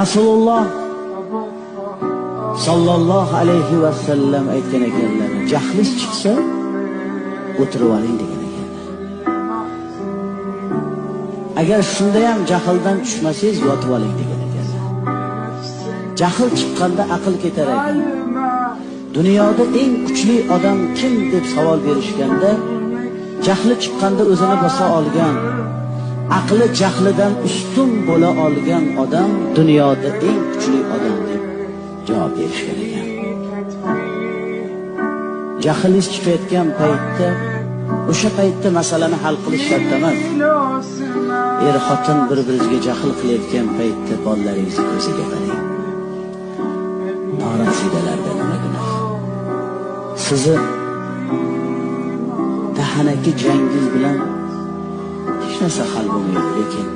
Rasululloh sallallohu alayhi va sallam aytgan ekanlar, jahlingiz chiqsa o'tirib oling degan ekanlar. Agar shunda ham jahldan tushmasangiz yotib oling degan ekanlar. Jahl chiqqanda aql ketar ekan. Dunyoda eng kuchli odam kim deb savol berishganda, jahli chiqqanda o'zini bosa olgan, aqli jahlidan ustun bo'la olgan odam dunyoda eng kuchli odam deb javob berishgan ekan. Jahlingiz chiqayotgan paytda, o'sha paytda masalani hal qilish shart emas. Er-xotin bir-biriga jahl qilayotgan paytda bolalaringizni ko'ziga qarang. Norasidalarda nima gunoh? Sizni dahanaki jangingiz bilan hech narsa hal bo'lmaydi, lekin